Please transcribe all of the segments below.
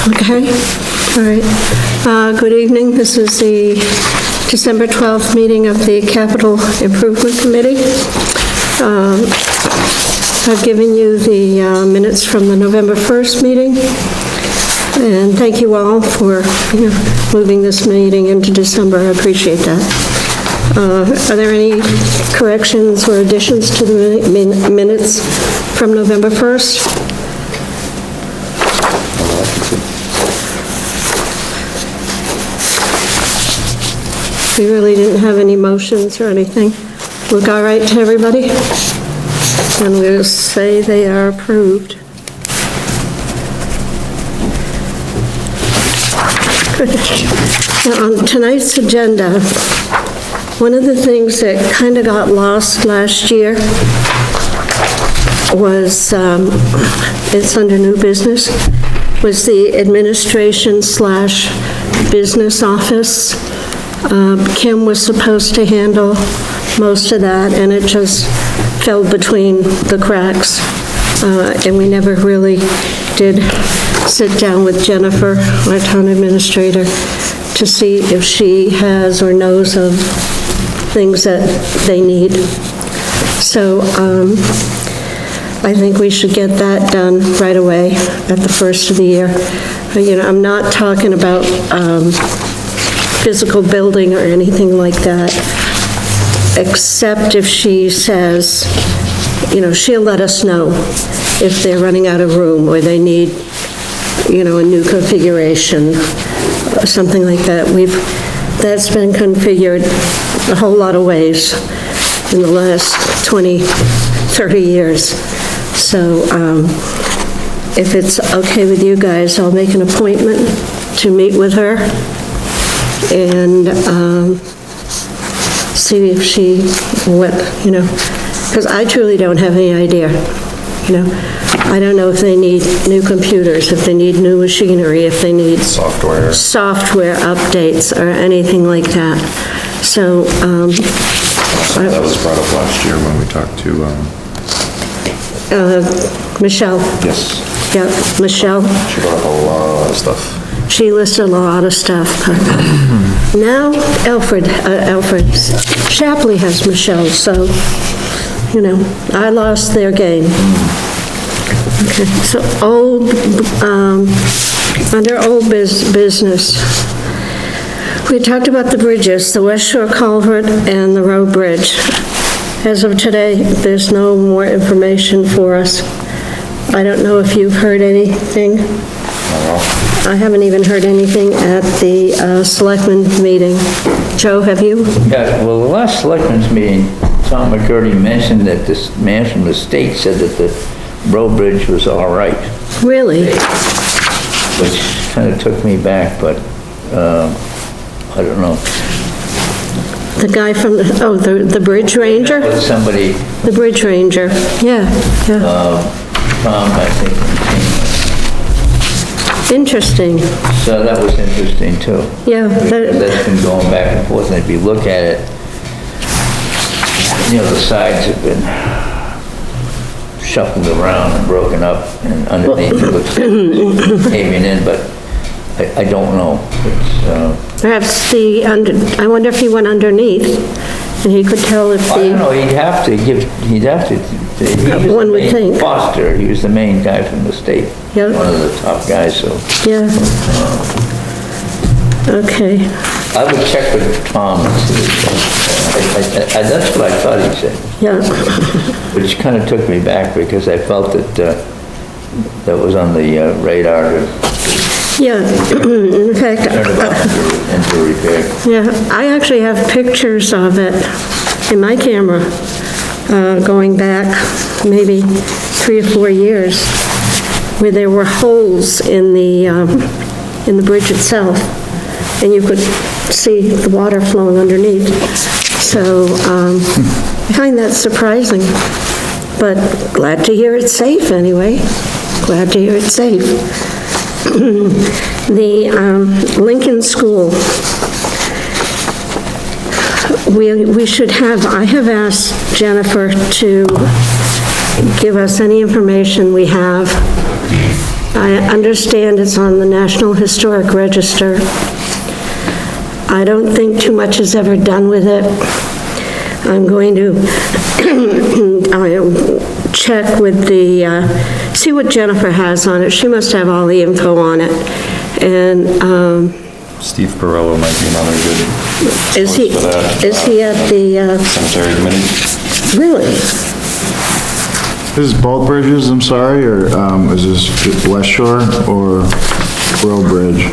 Okay, all right. Good evening. This is the December 12th meeting of the Capital Improvement Committee. I've given you the minutes from the November 1st meeting, and thank you all for moving this meeting into December. I appreciate that. Are there any corrections or additions to the minutes from November 1st? We really didn't have any motions or anything. Look all right to everybody? And we'll say they are approved. Good. Now, on tonight's agenda, one of the things that kind of got lost last year was, it's under new business, was the administration / business office. Kim was supposed to handle most of that, and it just fell between the cracks. And we never really did sit down with Jennifer, our town administrator, to see if she has or knows of things that they need. So I think we should get that done right away at the first of the year. I'm not talking about physical building or anything like that, except if she says, she'll let us know if they're running out of room or they need, a new configuration, something like that. That's been configured a whole lot of ways in the last 20, 30 years. So if it's okay with you guys, I'll make an appointment to meet with her and see if she, because I truly don't have any idea, I don't know if they need new computers, if they need new machinery, if they need software updates or anything like that. So, that was brought up last year when we talked to, Michelle. Yes. Yeah, Michelle. She brought up a lot of stuff. She listed a lot of stuff. Now, Alfred Shapley has Michelle, so, I lost their game. Okay, so under old business, we talked about the bridges, the West Shore Culvert and the road bridge. As of today, there's no more information for us. I don't know if you've heard anything. I haven't even heard anything at the selectmen's meeting. Joe, have you? Yeah, well, the last selectmen's meeting, Tom McCurdy mentioned that this man from the state said that the road bridge was all right. Really? Which kind of took me back, but I don't know. The guy from, the bridge ranger? With somebody. The bridge ranger, yeah. Tom, I think. Interesting. So that was interesting too. Yeah. That's been going back and forth, and if you look at it, the sides have been shuffled around and broken up, and underneath it looks like it's caving in, but I don't know. It's, perhaps I wonder if he went underneath, and he could tell if I don't know, he'd have to, one would think. Foster, he was the main guy from the state. Yep. One of the top guys, so. Yeah. Okay. I would check with Tom and see. That's what I thought he said. Yeah. Which kind of took me back because I felt that that was on the radar to Yeah. In fact, turn about into repair. yeah, I actually have pictures of it in my camera going back maybe 3 or 4 years where there were holes in the bridge itself, and you could see the water flowing underneath. So I find that surprising, but glad to hear it's safe anyway. Glad to hear it's safe. The Lincoln School, we should have, I have asked Jennifer to give us any information we have I understand it's on the National Historic Register. I don't think too much is ever done with it. I'm going to I'll check with the, see what Jennifer has on it. She must have all the info on it. And Steve Perello might be another good is he, source for that. is he at the, Cemetery committee. really? This is both bridges, I'm sorry, or, is this West Shore or Road Bridge?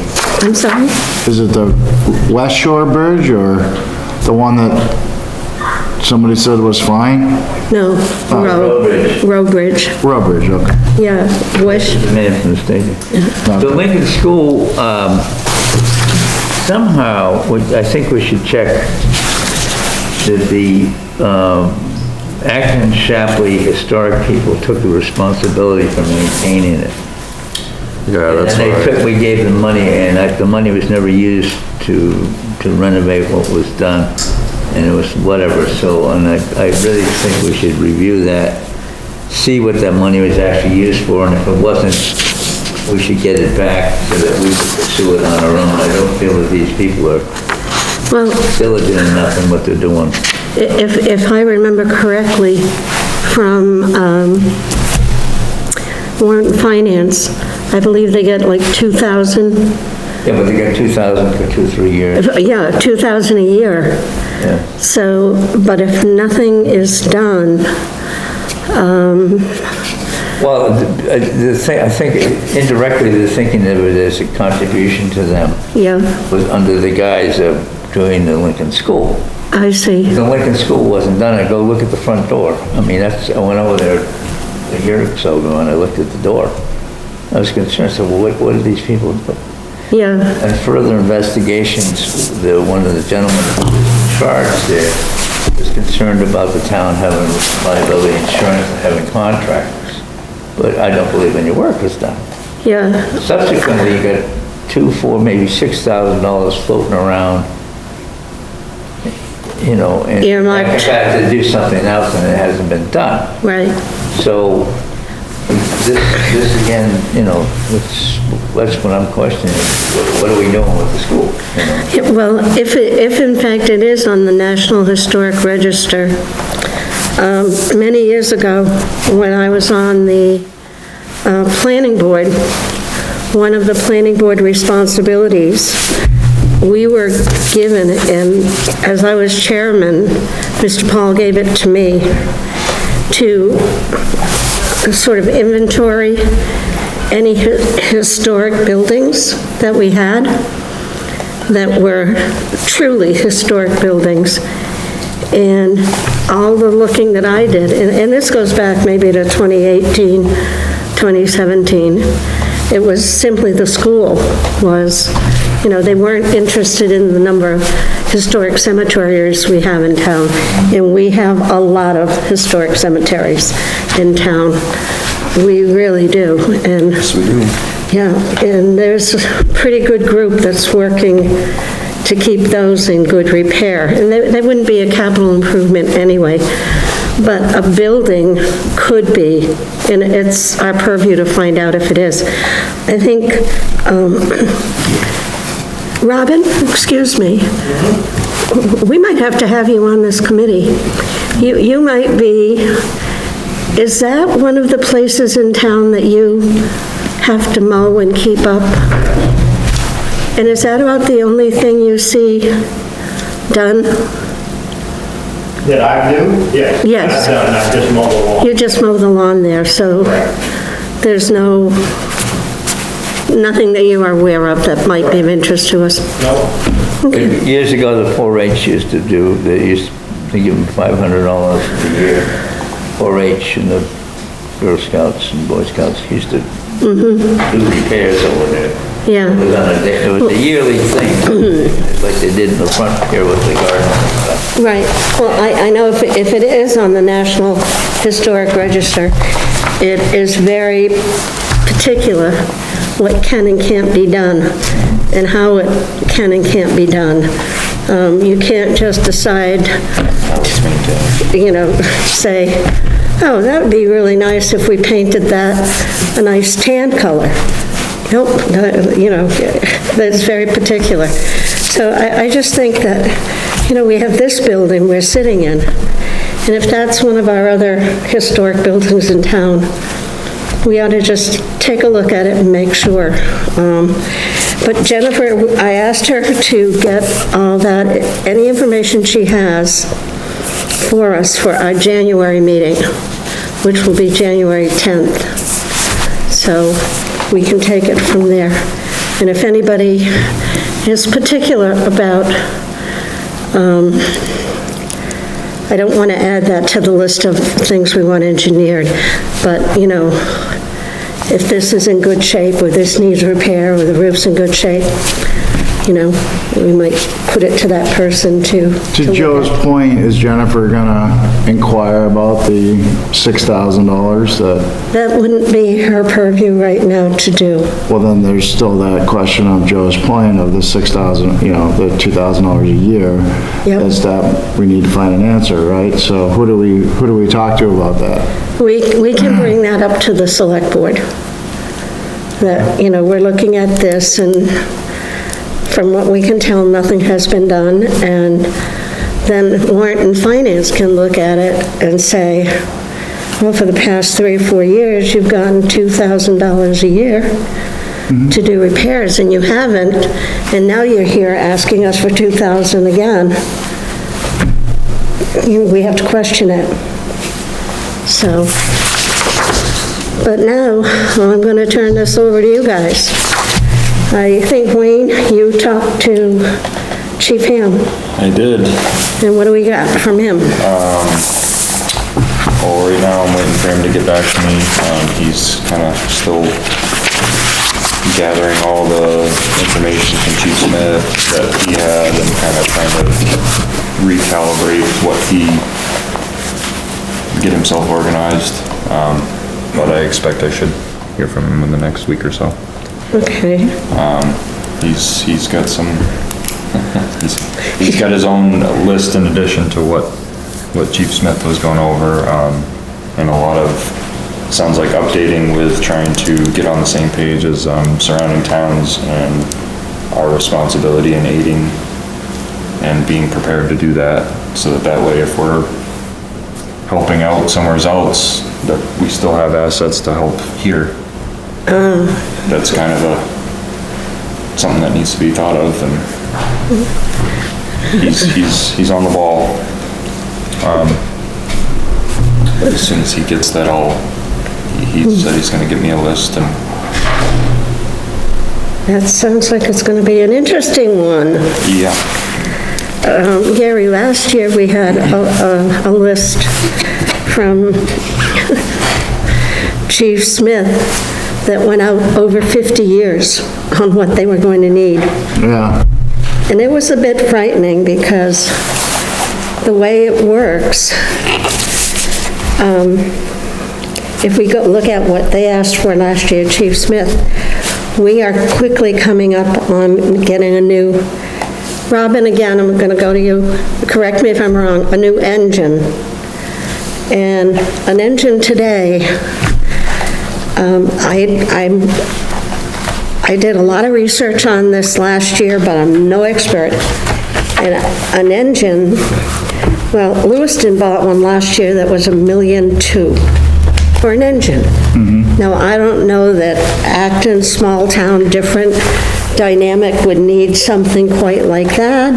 I'm sorry? Is it the West Shore Bridge or the one that somebody said was fine? No, Road Bridge. Road Bridge, Road Bridge, okay. yeah, West, The man from the stadium. The Lincoln School, somehow, I think we should check that the, Acton Shapley historic people took the responsibility for maintaining it. Yeah, that's And right. we gave them money, and the money was never used to renovate what was done, and it was whatever, so, and I really think we should review that, see what that money was actually used for, and if it wasn't, we should get it back so that we can pursue it on our own. I don't feel that these people are well, diligent enough in what they're doing. if I remember correctly from Warrant Finance, I believe they get like 2,000, Yeah, but they got 2,000 for 2-3 years. yeah, 2,000 a year. Yeah. So, but if nothing is done, Well, the thing, I think indirectly they're thinking of it as a contribution to them, yeah, was under the guise of doing the Lincoln School. I see. The Lincoln School wasn't done, I go look at the front door. I mean, I went over there a year or so ago and I looked at the door. I was concerned, so well, what are these people doing? Yeah, And further investigations, one of the gentlemen who was in charge there was concerned about the town having liability insurance and having contractors. But I don't believe any work was done. yeah, Subsequently, you got $2,000, $4,000, maybe $6,000 floating around, you know, and Earmarked. in fact, to do something else and it hasn't been done. right. So this again, you know, that's what I'm questioning. What are we doing with the school? You know? Yeah, well, if in fact it is on the National Historic Register, many years ago, when I was on the planning board, one of the planning board responsibilities, we were given, and as I was chairman, Mr. Paul gave it to me, to sort of inventory any historic buildings that we had that were truly historic buildings. And all the looking that I did, and this goes back maybe to 2018, 2017, it was simply the school was, you know, they weren't interested in the number of historic cemeteries we have in town. And we have a lot of historic cemeteries in town. We really do. And Yes, we do. yeah, and there's a pretty good group that's working to keep those in good repair. And they wouldn't be a capital improvement anyway, but a building could be, and it's our purview to find out if it is. I think, Robin, excuse me, we might have to have you on this committee. You might be, is that one of the places in town that you have to mow and keep up? And is that about the only thing you see done? That I do? Yes. Yes. I've done, I just mow the lawn. You just mow the lawn there, so there's nothing that you are aware of that might be of interest to us? No, Years ago, the 4-H used to do, they used to give them $500 a year. 4-H and the Girl Scouts and Boy Scouts used to do repairs over there. Yeah. It was a yearly thing, like they did in the front here with the garden and stuff. Right. Well, I know if it is on the National Historic Register, it is very particular what can and can't be done and how it can and can't be done. You can't just decide, you know, say, Oh, that would be really nice if we painted that a nice tan color. Nope, that's very particular. So I just think that, we have this building we're sitting in, and if that's one of our other historic buildings in town, we ought to just take a look at it and make sure. But Jennifer, I asked her to get all that, any information she has for us for our January meeting, which will be January 10th. So we can take it from there. And if anybody is particular about, I don't want to add that to the list of things we want engineered, but, if this is in good shape, or this needs repair, or the roof's in good shape, we might put it to that person to To look Joe's at. point, is Jennifer gonna inquire about the $6,000 that, That wouldn't be her purview right now to do. well, then there's still that question of Joe's point of the 6,000, the $2,000 a year. Yep. Is that, we need to find an answer, right? So who do we talk to about that? We can bring that up to the select board. That, we're looking at this, and from what we can tell, nothing has been done, and then Warrant and Finance can look at it and say, well, for the past 3 or 4 years, you've gotten $2,000 a year to do repairs, and you haven't, and now you're here asking us for $2,000 again. We have to question it. So, but now, I'm going to turn this over to you guys. I think, Wayne, you talked to Chief Ham, I did. and what do we got from him? Well, right now I'm waiting for him to get back to me. He's kind of still gathering all the information from Chief Smith that he had and kind of trying to recalibrate get himself organized. But I expect I should hear from him in the next week or so. Okay, He's got some, he's got his own list in addition to what Chief Smith was going over, and a lot of, sounds like updating with trying to get on the same page as, surrounding towns and our responsibility in aiding and being prepared to do that, so that way if we're helping out somewhere else, that we still have assets to help here. That's kind of something that needs to be thought of, and he's on the ball. As soon as he gets that all, he said he's gonna give me a list, and that sounds like it's going to be an interesting one. yeah, Gary, last year we had a list from Chief Smith that went out over 50 years on what they were going to need. Yeah, And it was a bit frightening because the way it works, if we go look at what they asked for last year, Chief Smith, we are quickly coming up on getting a new, Robin, again, I'm going to go to you, correct me if I'm wrong, a new engine. And an engine today, I did a lot of research on this last year, but I'm no expert. And an engine, well, Lewiston bought one last year that was $1.2 million for an engine. Now, I don't know that Acton, small town, different dynamic would need something quite like that,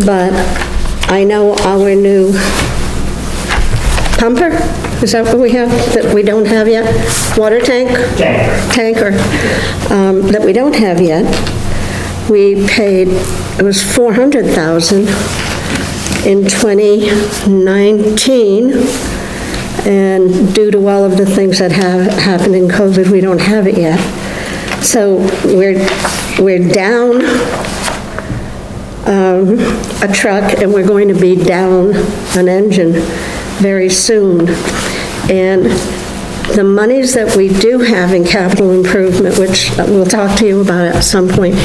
but I know our new pumper, is that what we have, that we don't have yet? Water tank? Tanker, that we don't have yet. We paid, it was $400,000 in 2019, and due to all of the things that have happened in COVID, we don't have it yet. So we're down a truck, and we're going to be down an engine very soon. And the monies that we do have in capital improvement, which we'll talk to you about at some point,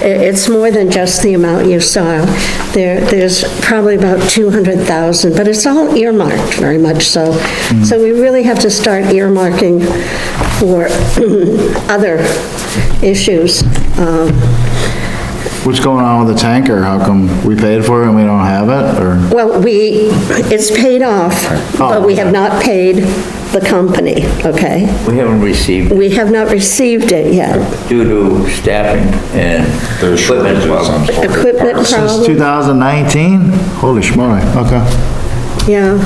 It's more than just the amount you saw. There's probably about 200,000, but it's all earmarked, very much so. So we really have to start earmarking for other issues. What's going on with the tanker? How come we paid for it and we don't have it, or? Well, it's paid off, but we have not paid the company, okay? We haven't received We have not received it yet. due to staffing and There's equipment shortages on problems. Equipment Since problem, 2019? Holy schmoly, okay. yeah.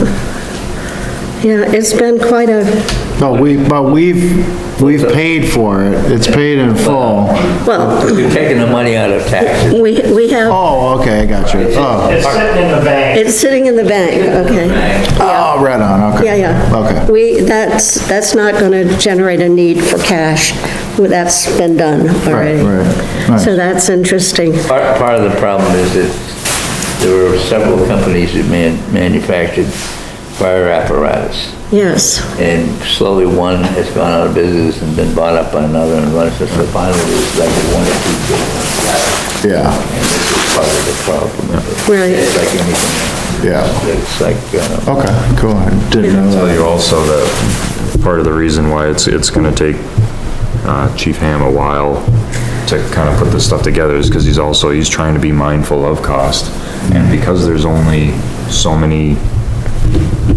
Yeah, it's been quite a, But we've paid for it. It's paid in full. well, You're taking the money out of taxes. we have, Oh, okay, I got you. Oh, It's sitting in the bank. it's sitting in the bank, okay? oh, right on, okay. Yeah, yeah. Okay. That's not gonna generate a need for cash. Well, that's been done already. right. So that's interesting. Part of the problem is that there were several companies that manufactured fire apparatus. Yes, And slowly one has gone out of business and been bought up by another and runs, so finally there's like one or two big ones left. Yeah, And this is part of the problem. Right. It's like anything. yeah. It's like, Okay, cool. I didn't know Tell that. you also that part of the reason why it's gonna take, Chief Ham a while to kind of put this stuff together is because he's trying to be mindful of cost. And because there's only so many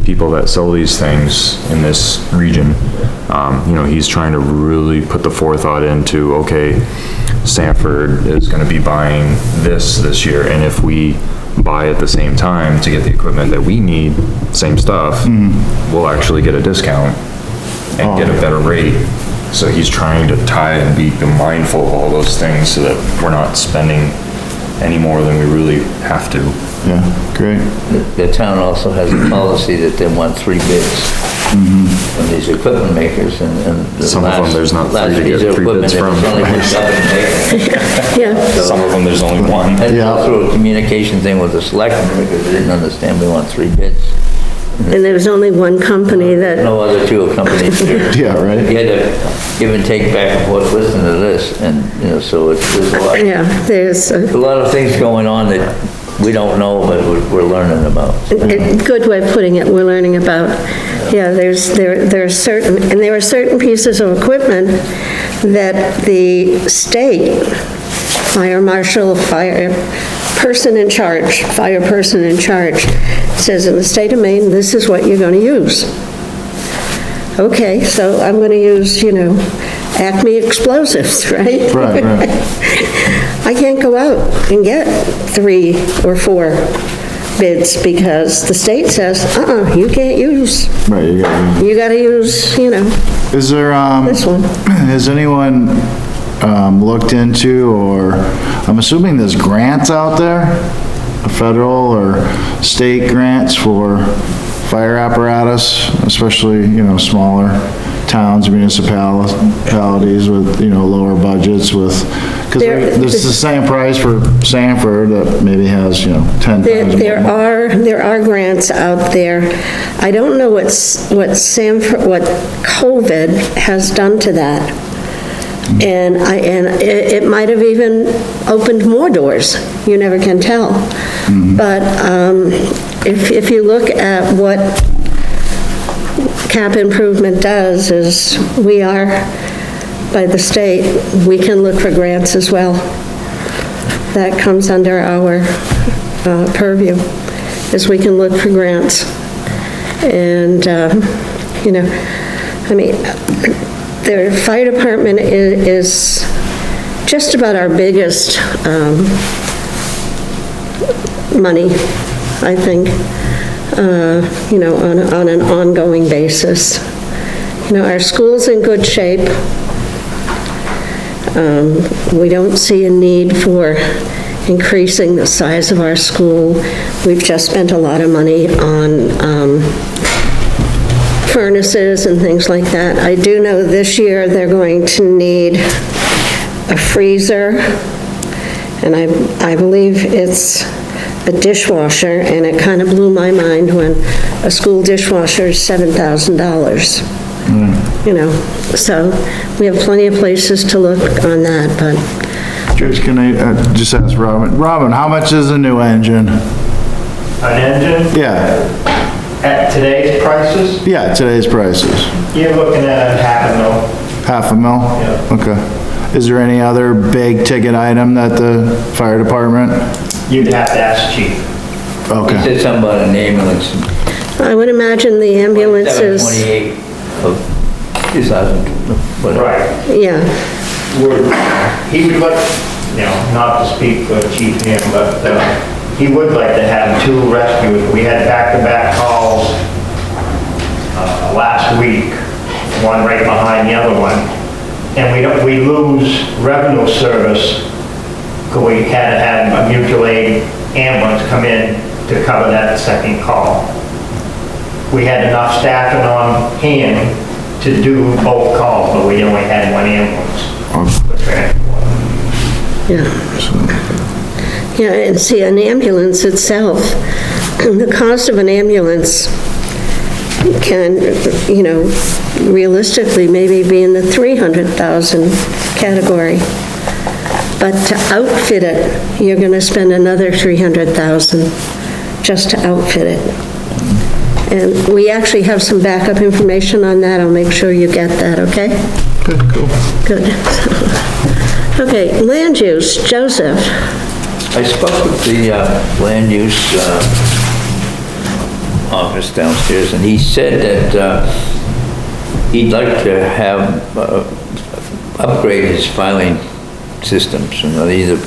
people that sell these things in this region, he's trying to really put the forethought into, okay, Sanford is gonna be buying this year, and if we buy at the same time to get the equipment that we need, same stuff, we'll actually get a discount and get a better rate. So he's trying to tie and be mindful of all those things so that we're not spending any more than we really have to. Yeah, great. the town also has a policy that they want 3 bids from these equipment makers and the Some of them, last- there's not last 3 to get piece of 3 equipment, bids there was from. only one company making it. yeah, Some of them, there's only one. Had to Yeah. go through a communication thing with the selectmen because they didn't understand we want 3 bids. and there was only one company that, No other 2 companies there. Yeah, right? You had to give and take back and forth, listen to this, and, so there's yeah, there's a lot of things going on that we don't know, but we're learning about. a good way of putting it, we're learning about. Yeah, there are certain pieces of equipment that the state, fire marshal, fire person in charge says in the state of Maine, this is what you're gonna use. Okay, so I'm gonna use, Acme explosives, right? Right, right. I can't go out and get 3 or 4 bids because the state says, you can't use, Right, you gotta use, Is there, this one. has anyone, looked into, or, I'm assuming there's grants out there? Federal or state grants for fire apparatus, especially, smaller towns, municipalities with, lower budgets with, because this is the same price for Sanford that maybe has, 10 times more. There are grants out there. I don't know what COVID has done to that. And it might have even opened more doors. You never can tell. But, if you look at what cap improvement does is we are, by the state, we can look for grants as well. That comes under our purview, is we can look for grants. And, their fire department is just about our biggest money, I think, on an ongoing basis. Our school's in good shape. We don't see a need for increasing the size of our school. We've just spent a lot of money on furnaces and things like that. I do know this year they're going to need a freezer, and I believe it's a dishwasher, and it kind of blew my mind when a school dishwasher is $7,000. So we have plenty of places to look on that, but Can I just ask Robin? Robin, how much is a new engine? An engine, Yeah, at today's prices, yeah, today's prices. you're looking at Half a mil? Yeah. Okay. Is there any other big ticket item that the fire department? you'd have to ask chief. He Okay, said something about an ambulance. I would imagine the ambulances, 728 of 2000, whatever. Right. yeah, He would like, not to speak for Chief here, but he would like to have 2 rescues. We had back-to-back calls last week, one right behind the other one. And we lose revenue service because we had to have a mutual aid ambulance come in to cover that second call. We had enough staffing on hand to do both calls, but we only had one ambulance for transport. yeah. Yeah, and see, an ambulance itself, the cost of an ambulance can, realistically maybe be in the 300,000 category. But to outfit it, you're gonna spend another 300,000 just to outfit it. And we actually have some backup information on that. I'll make sure you get that, okay? good, cool. Good. Okay, land use, Joseph. I spoke with the land use office downstairs, and he said that he'd like to have, upgrade his filing systems, either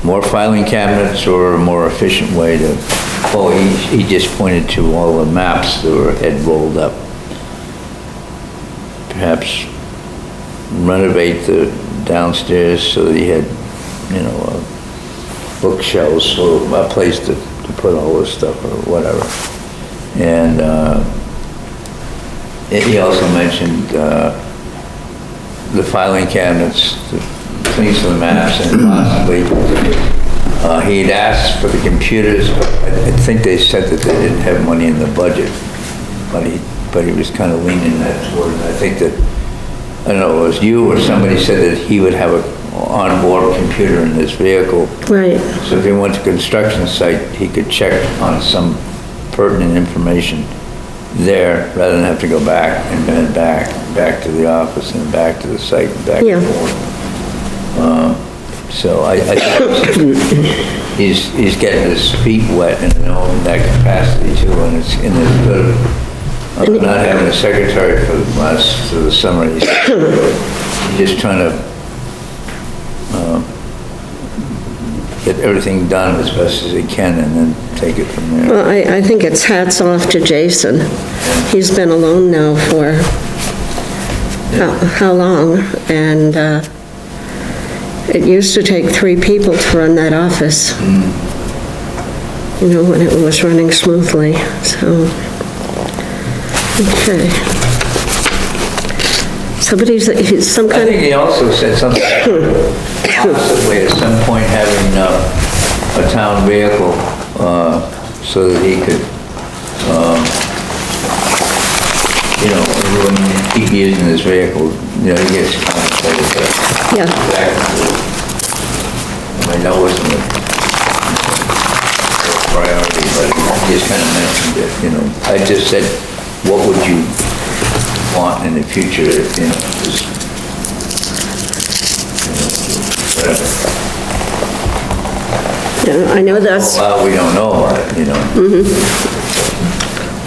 more filing cabinets or a more efficient way to, he just pointed to all the maps that had rolled up. Perhaps renovate the downstairs so that he had, bookshelves or a place to put all this stuff or whatever. And he also mentioned the filing cabinets, the things for the maps, and possibly he had asked for the computers, but I think they said that they didn't have money in the budget, but he was kind of leaning that toward, and I think that, I don't know, it was you or somebody said that he would have an onboard computer in his vehicle. Right, So if he went to a construction site, he could check on some pertinent information there, rather than have to go back and then back to the office and back to the site and back Yeah. and forth. So I think he's getting his feet wet in that capacity too, and it's good of not having a secretary for the summer. He's just trying to get everything done as best as he can and then take it from there. well, I think it's hats off to Jason. He's been alone now for how long? And it used to take 3 people to run that office. When it was running smoothly, so. Okay. Some I kind think of, he also said something, possibly at some point having a town vehicle, so that he could, he wouldn't keep using his vehicle, he gets compensated for yeah, that. I mean, that wasn't a priority, but he just kind of mentioned it, I just said, what would you want in the future, whatever. I know that's Well, we don't know about it,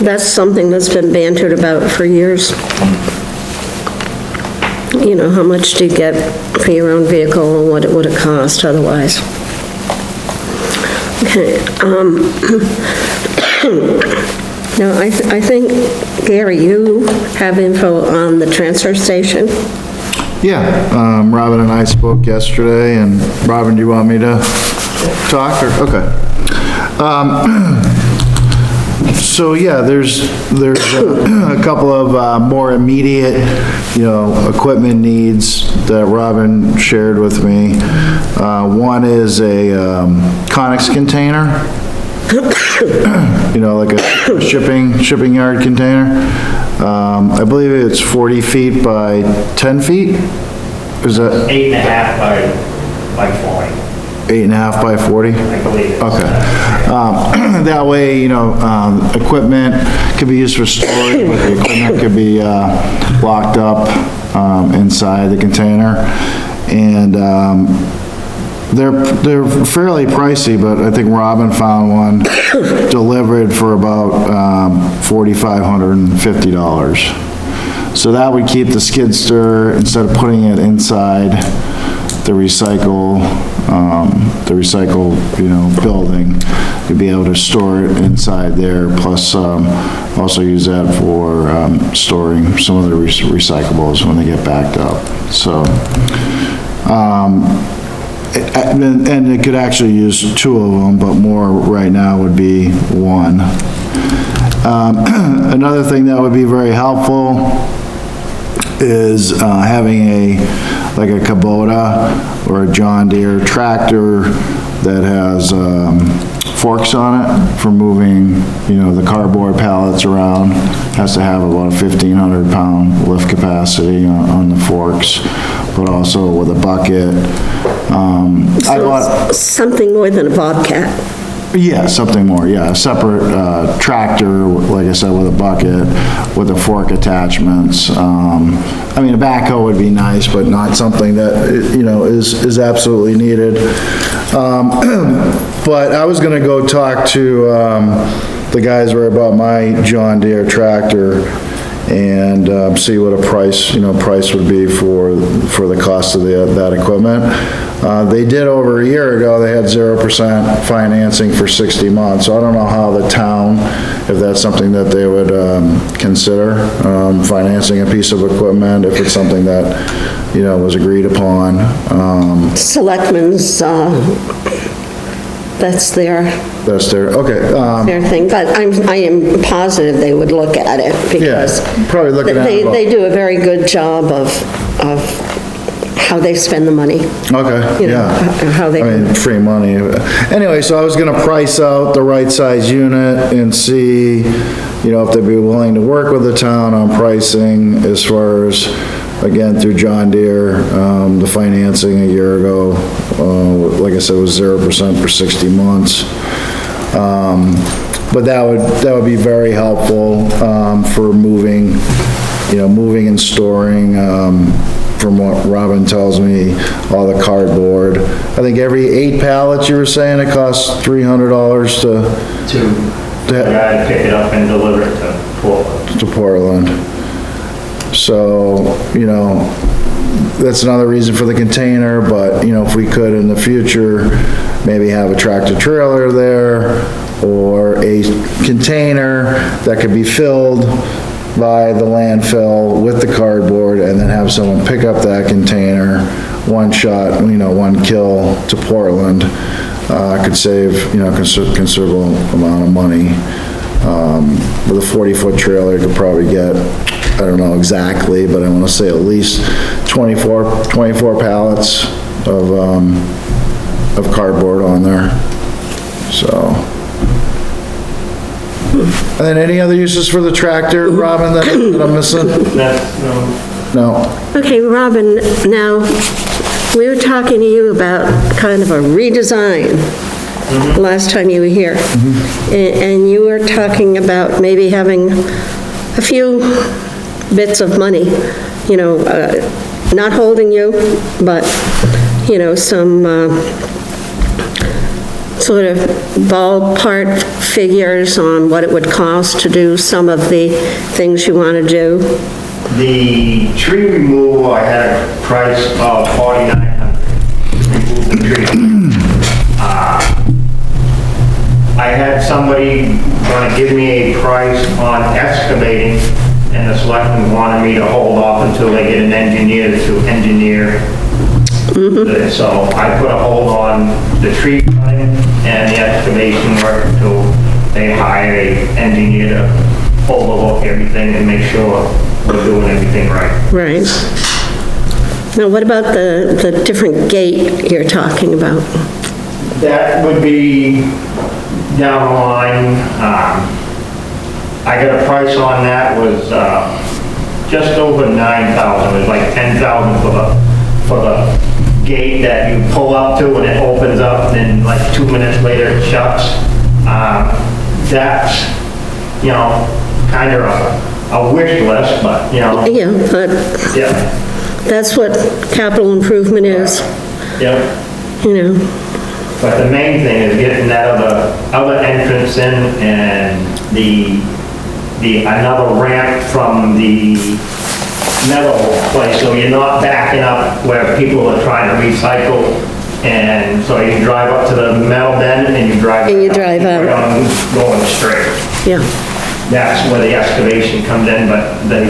That's something that's been bantered about for years. How much do you get for your own vehicle and what it would have cost otherwise? Okay, now, I think, Gary, you have info on the transfer station? Yeah, Robin and I spoke yesterday, and Robin, do you want me to talk, or, okay. So, yeah, there's a couple of more immediate, equipment needs that Robin shared with me. One is a Conex container, like a shipping yard container. I believe it's 40 feet by 10 feet. Is that 8.5 by 40, 8.5 by 40? I believe. Okay. That way, equipment could be used for storage, but the equipment could be, locked up, inside the container. And, they're fairly pricey, but I think Robin found one delivered for about, $4,550. So that would keep the skid steer, instead of putting it inside the recycle, building, you'd be able to store it inside there, plus, also use that for, storing some of the recyclables when they get backed up, so. And it could actually use 2 of them, but more right now would be 1. Another thing that would be very helpful is having like a Kubota or a John Deere tractor that has forks on it for moving, the cardboard pallets around. Has to have about a 1,500 pound lift capacity on the forks, but also with a bucket. I bought Something more than a Bobcat. Yeah, something more, yeah, a separate, tractor, like I said, with a bucket, with the fork attachments. I mean, a backhoe would be nice, but not something that, is absolutely needed. But I was gonna go talk to, the guys where I bought my John Deere tractor and, see what a price would be for the cost of that equipment. They did over a year ago, they had 0% financing for 60 months, so I don't know how the town, if that's something that they would, consider, financing a piece of equipment, if it's something that, was agreed upon. Selectmen's, that's their Okay, thing, but I am positive they would look at it, because probably looking at it. they do a very good job of how they spend the money. Okay, yeah. How they. I mean, free money. Anyway, so I was gonna price out the right size unit and see, if they'd be willing to work with the town on pricing as far as, again, through John Deere, the financing a year ago, like I said, was 0% for 60 months. But that would be very helpful, for moving and storing, from what Robin tells me, all the cardboard. I think every 8 pallets, you were saying, it costs $300 To the guy to pick it up and deliver it to Portland. to Portland. So, that's another reason for the container, but, if we could in the future, maybe have a tractor trailer there, or a container that could be filled by the landfill with the cardboard, and then have someone pick up that container, one shot, one kill to Portland, could save, considerable amount of money. With a 40-foot trailer, you could probably get, I don't know exactly, but I want to say at least 24 pallets of cardboard on there, so. And then any other uses for the tractor, Robin, that I'm missing? No. Okay, Robin, now, we were talking to you about kind of a redesign last time you were here. And you were talking about maybe having a few bits of money, not holding you, but, some sort of ballpark figures on what it would cost to do some of the things you want to do. The tree removal, I had a price of $4,900 to remove the tree. I had somebody gonna give me a price on excavating, and the selectmen wanted me to hold off until they get an engineer to engineer. So I put a hold on the tree cutting and the excavation work until they hire an engineer to overlook everything and make sure we're doing everything right. Right. Now, what about the different gate you're talking about? That would be down the line. I got a price on that was just over $9,000. It was like $10,000 for the for the gate that you pull up to and it opens up and then like 2 minutes later it shuts. That's, you know, kind of a wish list, but, you know, Yeah, but yeah, that's what capital improvement is, yeah. you know. But the main thing is getting that other entrance in and another ramp from the metal place, so you're not backing up where people are trying to recycle. And so you drive up to the metal bend and you drive. And you drive out. Going straight. Yeah, That's where the excavation comes in, but they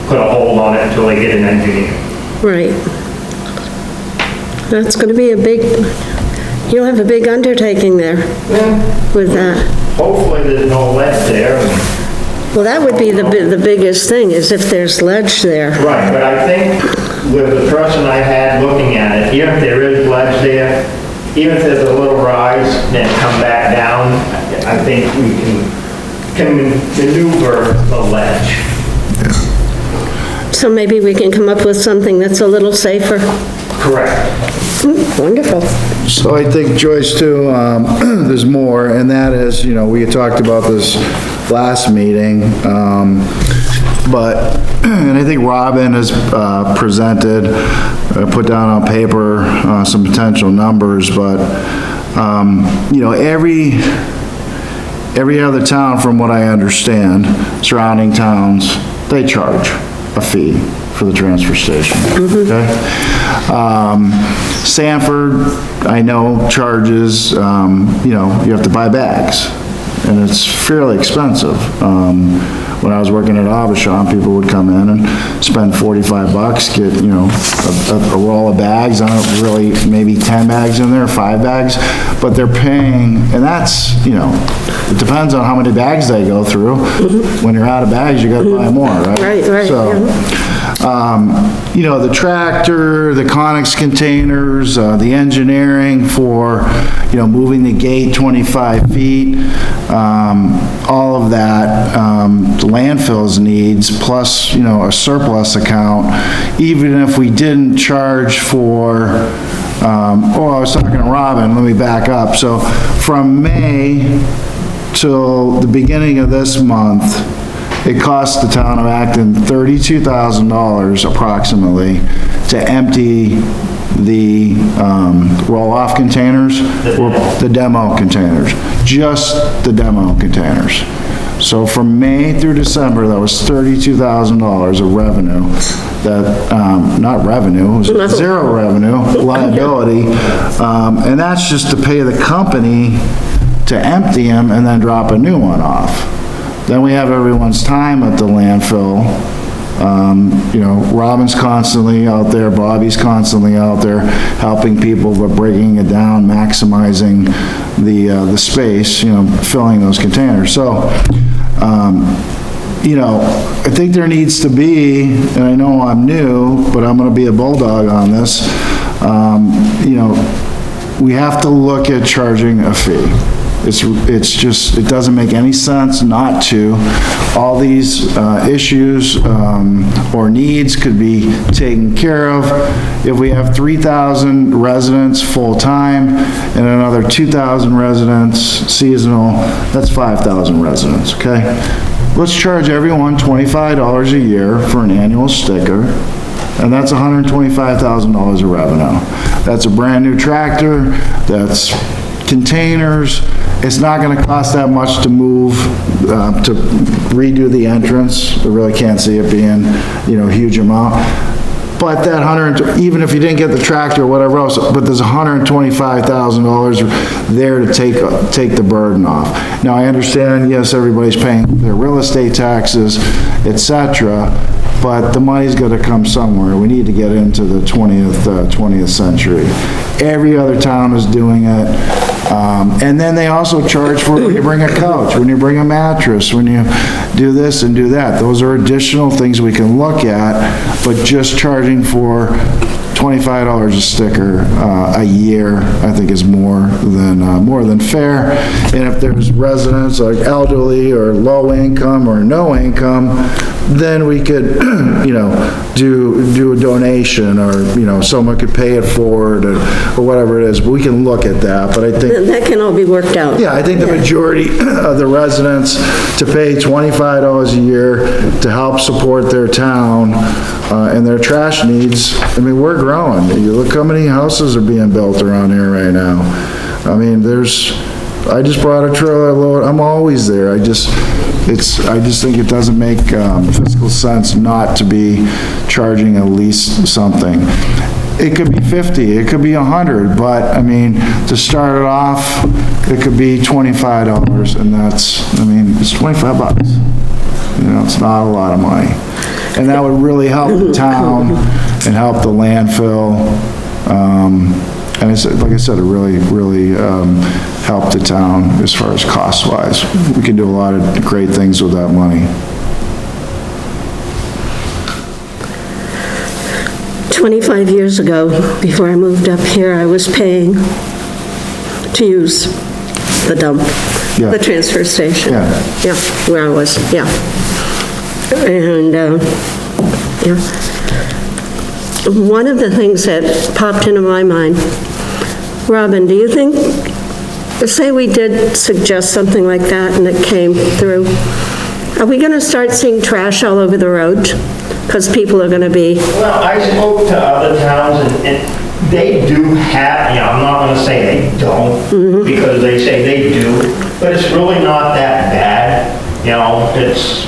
put a hold on it until they get an engineer. right. That's gonna be a big, you'll have a big undertaking there with that. Hopefully there's no lead there. Well, that would be the biggest thing, is if there's ledge there. Right, but I think with the person I had looking at it, even if there is ledge there, even if there's a little rise, then come back down, I think we can maneuver the ledge. So maybe we can come up with something that's a little safer. Correct. Wonderful. So I think, Joyce, too, there's more, and that is, you know, we had talked about this last meeting, but, and I think Robin has presented, put down on paper some potential numbers, but, you know, every other town, from what I understand, surrounding towns, they charge a fee for the transfer station, okay? Sanford, I know, charges, you know, you have to buy bags, and it's fairly expensive. When I was working at Avashon, people would come in and spend $45, get, you know, a roll of bags, I don't really, maybe 10 bags in there, 5 bags, but they're paying, and that's, you know, it depends on how many bags they go through. When you're out of bags, you gotta buy more, right? Right, So, you know, the tractor, the Conex containers, the engineering for, you know, moving the gate 25 feet, all of that, the landfill's needs, plus, you know, a surplus account, even if we didn't charge for, I was talking to Robin, let me back up. So from May till the beginning of this month, it cost the town of Acton $32,000 approximately to empty the roll-off containers, or the demo containers, just the demo containers. So from May through December, that was $32,000 of revenue that, not revenue, it was zero revenue, liability. And that's just to pay the company to empty them and then drop a new one off. Then we have everyone's time at the landfill. You know, Robin's constantly out there, Bobby's constantly out there helping people, but breaking it down, maximizing the space, you know, filling those containers. So, you know, I think there needs to be, and I know I'm new, but I'm gonna be a bulldog on this, you know, we have to look at charging a fee. It's just, it doesn't make any sense not to. All these issues or needs could be taken care of. If we have 3,000 residents full-time and another 2,000 residents seasonal, that's 5,000 residents, okay? Let's charge everyone $25 a year for an annual sticker, and that's $125,000 of revenue. That's a brand-new tractor, that's containers. It's not gonna cost that much to move, to redo the entrance. I really can't see it being, you know, a huge amount. But that even if you didn't get the tractor or whatever else, but there's $125,000 there to take the burden off. Now, I understand, yes, everybody's paying their real estate taxes, et cetera, but the money's gotta come somewhere. We need to get into the 20th century. Every other town is doing it. And then they also charge for when you bring a couch, when you bring a mattress, when you do this and do that. Those are additional things we can look at, but just charging for $25 a sticker a year, I think is more than fair. And if there's residents like elderly or low income or no income, then we could, you know, do a donation, or, you know, someone could pay it forward, or whatever it is, we can look at that, but I think, That can all be worked out. yeah, I think the majority of the residents to pay $25 a year to help support their town, and their trash needs, I mean, we're growing. You look how many houses are being built around here right now. I mean, I just brought a trailer load, I'm always there, I just think it doesn't make, fiscal sense not to be charging at least something. It could be 50, it could be 100, but, I mean, to start it off, it could be $25, and that's, I mean, it's 25 bucks. You know, it's not a lot of money. And that would really help the town and help the landfill. And it's, like I said, it really helped the town as far as cost-wise. We can do a lot of great things with that money. 25 years ago, before I moved up here, I was paying to use the dump, Yeah. the transfer station. Yeah. Yeah, where I was, yeah. And, yeah. One of the things that popped into my mind, Robin, do you think, say we did suggest something like that and it came through, are we gonna start seeing trash all over the road? Because people are gonna be, Well, I spoke to other towns, and they do have, you know, I'm not gonna say they don't, because they say they do, but it's really not that bad. You know, it's,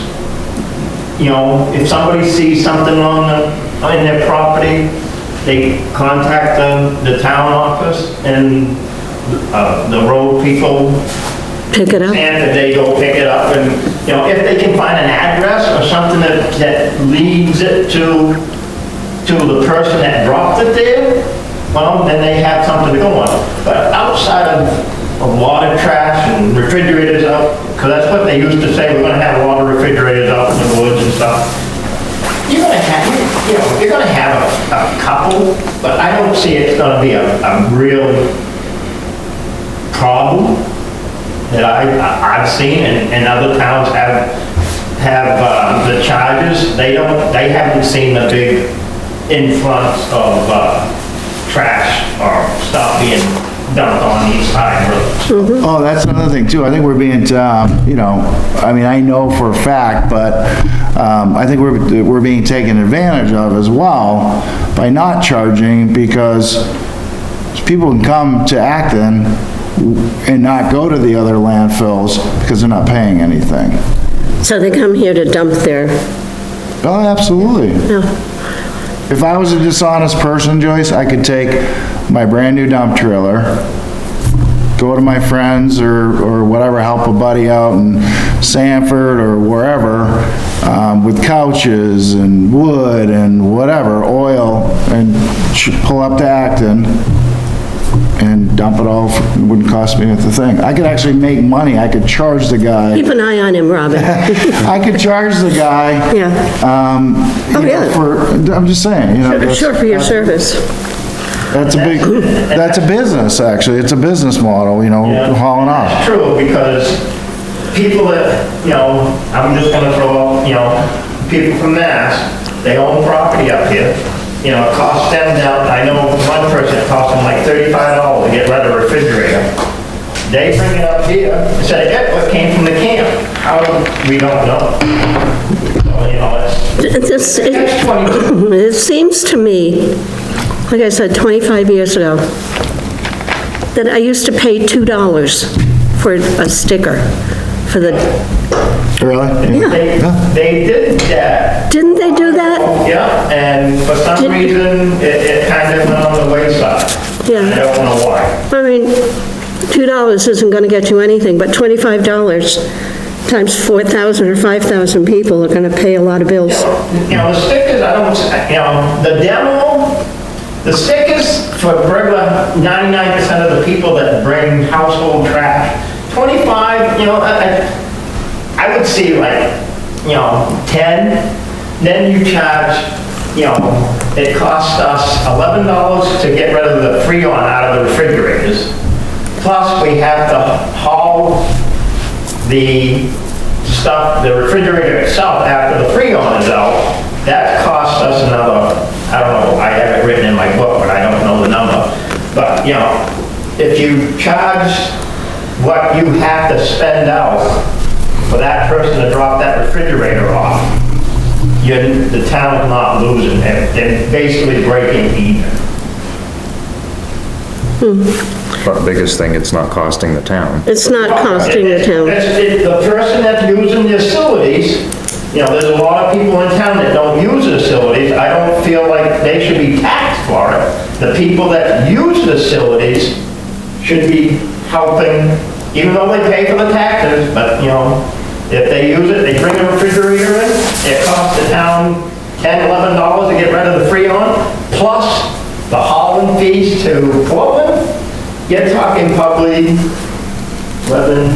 you know, if somebody sees something in their property, they contact the town office, and the road people, pick it up? and they go pick it up, and, you know, if they can find an address or something that leads it to the person that dropped it there, well, then they have something to go on. But outside of water trash and refrigerators out, because that's what they used to say, we're gonna have a lot of refrigerators out in the woods and stuff. You're gonna have, you know, you're gonna have a couple, but I don't see it's gonna be a real problem that I've seen, and other towns have the charges. They haven't seen a big influx of trash or stuff being dumped on these side roads. Oh, that's another thing too. I think we're being, you know, I mean, I know for a fact, but, I think we're being taken advantage of as well by not charging, because people can come to Acton and not go to the other landfills because they're not paying anything. So they come here to dump their, Oh, absolutely. yeah. If I was a dishonest person, Joyce, I could take my brand-new dump trailer, go to my friends or whatever, help a buddy out in Sanford or wherever, with couches and wood and whatever, oil, and pull up to Acton and dump it all. It wouldn't cost me a thing. I could actually make money. I could charge the guy. Keep an eye on him, Robin. I could charge the guy. Yeah. You know, yeah. I'm just saying, you know. that's- Sure, for your service. That's a business, actually. It's a business model, you know, Yeah. hauling That's off. true, because people that, you know, I'm just gonna throw out, you know, people from Mass, they own property up here. You know, it costs them down, I know one person, it cost them like $35 to get rid of a refrigerator. They bring it up here and say, yeah, it came from the camp. How, we don't know. So, you know, it's 22. It seems to me, like I said, 25 years ago, that I used to pay $2 for a sticker for the, Really? They did that. didn't they do that? Yeah, and for some reason, it kind of went on the wayside. Yeah. I don't know why. I mean, $2 isn't gonna get you anything, but $25 times 4,000 or 5,000 people are gonna pay a lot of bills. You know, the stickers, I don't, you know, the demo, the stickers for regular 99% of the people that bring household trash, 25, you know, I would see like, you know, 10, then you charge, you know, it costs us $11 to get rid of the Freon out of the refrigerators. Plus, we have to haul the stuff, the refrigerator itself, after the Freon is out, that costs us another, I don't know, I have it written in my book, but I don't know the number. But, you know, if you charge what you have to spend out for that person to drop that refrigerator off, the town's not losing, they're basically breaking even. But the biggest thing, it's not costing the town. It's not costing the town. The person that's using the facilities, you know, there's a lot of people in town that don't use the facilities. I don't feel like they should be taxed for it. The people that use the facilities should be helping, even though they pay for the taxes, but, you know, if they use it, they bring a refrigerator in, it costs the town $10, $11 to get rid of the Freon, plus the hauling fees to Portland. You're talking probably 11,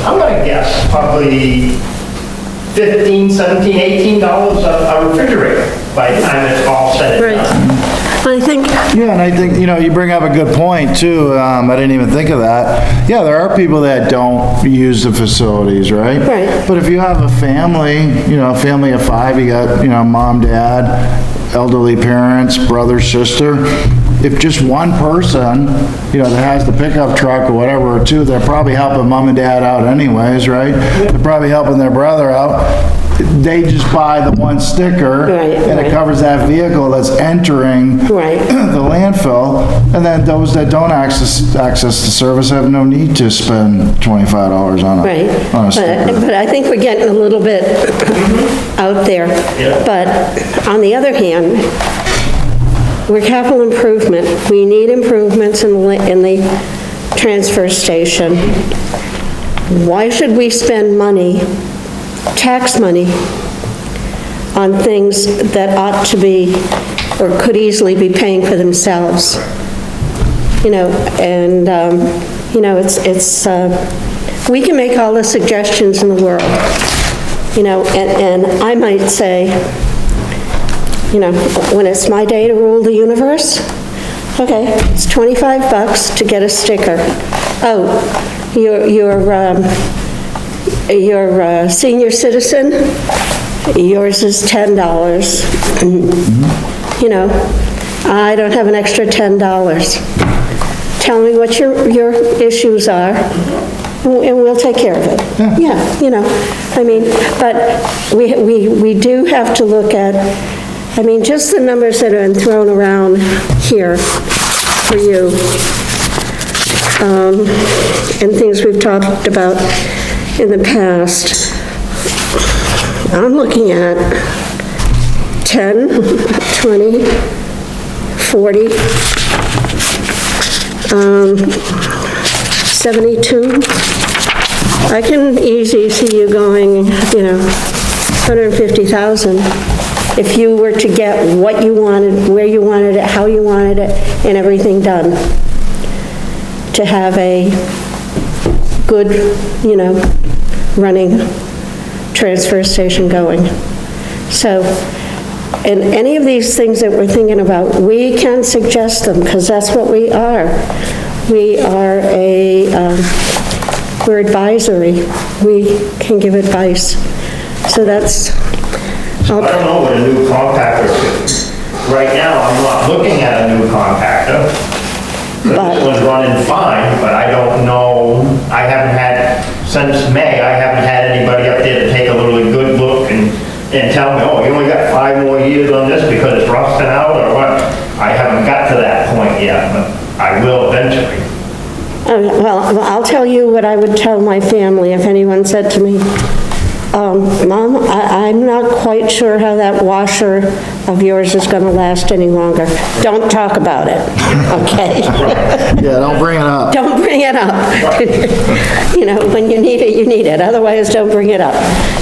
I'm gonna guess, probably $15, $17, $18 a refrigerator by the time it's all said and Right. done. I think, Yeah, and I think, you know, you bring up a good point too. I didn't even think of that. Yeah, there are people that don't use the facilities, right? Right. But if you have a family, you know, a family of 5, you got, you know, mom, dad, elderly parents, brother, sister. If just one person, you know, that has the pickup truck or whatever, or two, they're probably helping mom and dad out anyways, right? They're probably helping their brother out. They just buy the one sticker. Right, and it right. covers that vehicle that's entering Right. the landfill, and then those that don't access the service have no need to spend $25 on right. a sticker. But I think we're getting a little bit out there. Yeah. But on the other hand, we're capital improvement. We need improvements in the transfer station. Why should we spend money, tax money, on things that ought to be, or could easily be paying for themselves? You know, and, you know, we can make all the suggestions in the world, you know, and I might say, you know, when it's my day to rule the universe, okay, it's $25 to get a sticker. Oh, you're a senior citizen, yours is $10. You know, I don't have an extra $10. Tell me what your issues are, and we'll take care of it. Yeah, you know, I mean, but we do have to look at, I mean, just the numbers that have been thrown around here for you, and things we've talked about in the past. I'm looking at 10, 20, 40, 72. I can easily see you going, you know, 150,000 if you were to get what you wanted, where you wanted it, how you wanted it, and everything done. To have a good, you know, running transfer station going. So, and any of these things that we're thinking about, we can suggest them, because that's what we are. We are we're advisory. We can give advice. So that's, I don't know what a new compactor is. Right now, I'm not looking at a new compactor. This one's running fine, but I don't know, I haven't had, since May, I haven't had anybody up there to take a really good look and tell me, oh, you only got 5 more years on this because it's rusting out or what. I haven't got to that point yet, but I will eventually. well, I'll tell you what I would tell my family if anyone said to me, Mom, I'm not quite sure how that washer of yours is gonna last any longer. Don't talk about it, okay? Yeah, don't bring it up. Don't bring it up. You know, when you need it, you need it. Otherwise, don't bring it up.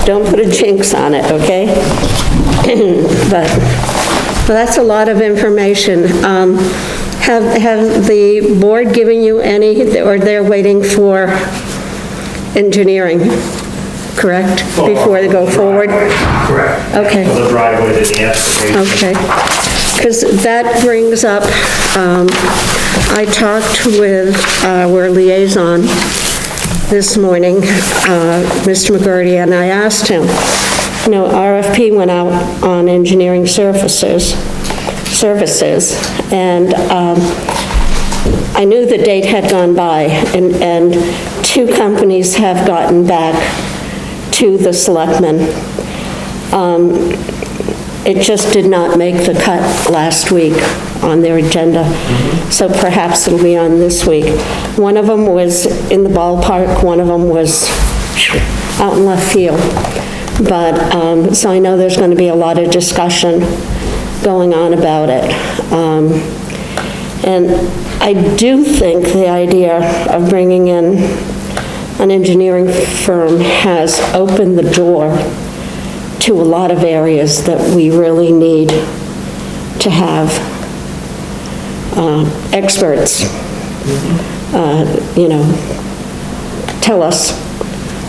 Don't put a jinx on it, okay? But that's a lot of information. Have the board given you any, or they're waiting for engineering, correct? Before they go forward? Correct. Okay. For the driveway to the excavation. Okay, because that brings up, I talked with our liaison, this morning, Mr. McGurty, and I asked him, RFP went out on engineering services, and I knew the date had gone by, and 2 companies have gotten back to the selectmen. It just did not make the cut last week on their agenda, so perhaps it'll be on this week. One of them was in the ballpark, one of them was out in left field. But, so I know there's going to be a lot of discussion going on about it. And I do think the idea of bringing in an engineering firm has opened the door to a lot of areas that we really need to have experts, tell us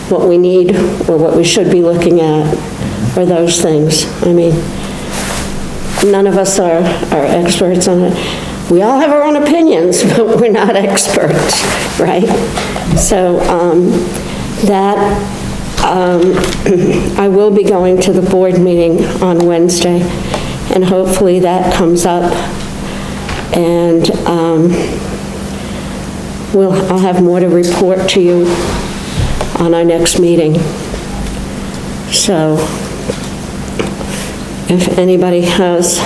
what we need or what we should be looking at, or those things. I mean, none of us are experts on it. We all have our own opinions, but we're not experts, right? So I will be going to the board meeting on Wednesday, and hopefully that comes up, and I'll have more to report to you on our next meeting. So, if anybody has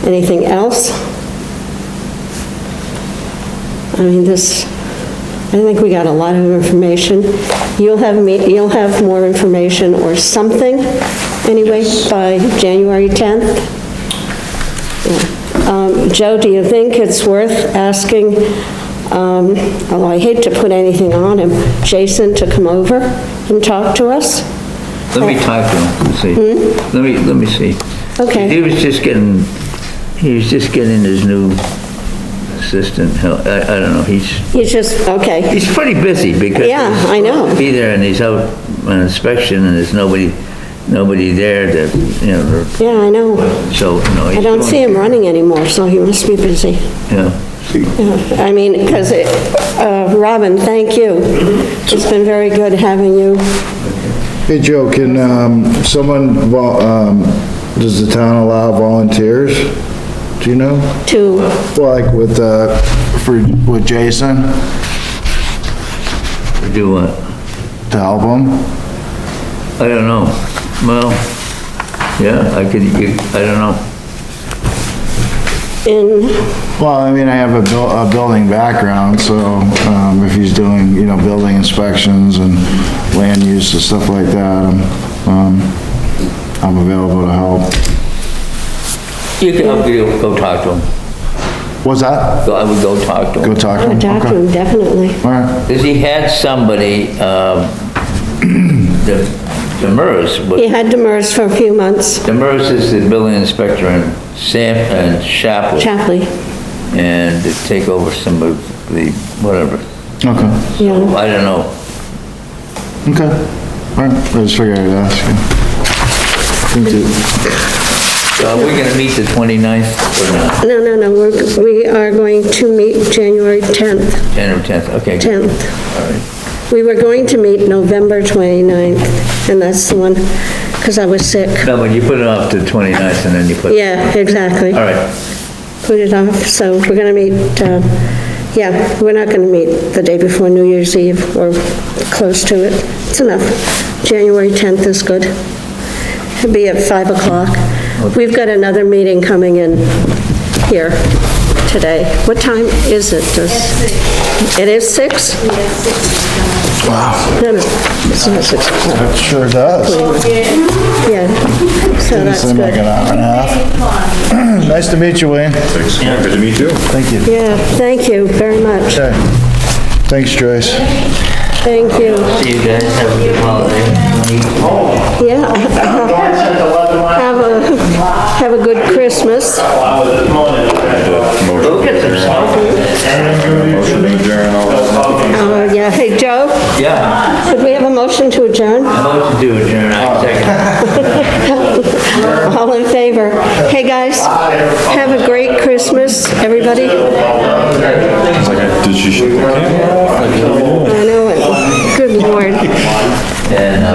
anything else, I mean, I think we got a lot of information. You'll have more information or something, anyway, by January 10th? Yeah. Joe, do you think it's worth asking, although I hate to put anything on him, Jason to come over and talk to us? Let me talk to him and see. Let me see. Okay. He was just getting his new assistant help. I don't know, he's Okay. pretty busy because. Yeah, I know. He'll be there and he's out on inspection and there's nobody there to, Yeah, I know. so, I don't see him running anymore, so he must be busy. Yeah. Yeah, I mean, because, Robin, thank you. It's been very good having you. Hey, Joe, can, does the town allow volunteers? Do you know? Well, like with Jason, Do what? to help him? I don't know. Well, yeah, I don't know. Well, I mean, I have a building background, so, if he's doing, building inspections and land use and stuff like that, I'm available to help. You can, go talk to him. What's that? I would go talk to him. Go talk to I him? would talk to Okay. him, definitely. All right. Because he had somebody, Demers, He had Demers for a few months, Demers is the building inspector in Shapley, Chapley, and to take over some of the, whatever. Okay. yeah. I don't know. Okay. All right, I just figured I'd ask you. Thank you. So are we gonna meet the 29th or not? No, we are going to meet January 10th, January 10th, okay. good. 10th. All right. We were going to meet November 29th, and that's the one, because I was sick. No, but you put it off to 29th and then you put. Yeah, exactly. All right. Put it off, so we're gonna meet, yeah, we're not gonna meet the day before New Year's Eve, or close to it. It's enough. January 10th is good. It'll be at 5 o'clock. We've got another meeting coming in here today. What time is it? It is 6? Wow, No, it's not 6 o'clock. that sure does. Yeah, so that's Seemed like an good. hour and a half. Nice to meet you, Wayne. Yeah, good to meet you. Thank you. Yeah, thank you very much. Okay. Thanks, Joyce. Thank you. See you guys, have a good holiday. Yeah, have a good Christmas. Go get some stuff. Motion to adjourn, all that. Yeah, hey, Joe, Yeah, could we have a motion to adjourn? motion to adjourn, I second. All in favor? Hey, guys, have a great Christmas, everybody. It's like, did she shoot the camera? I know it. board. And,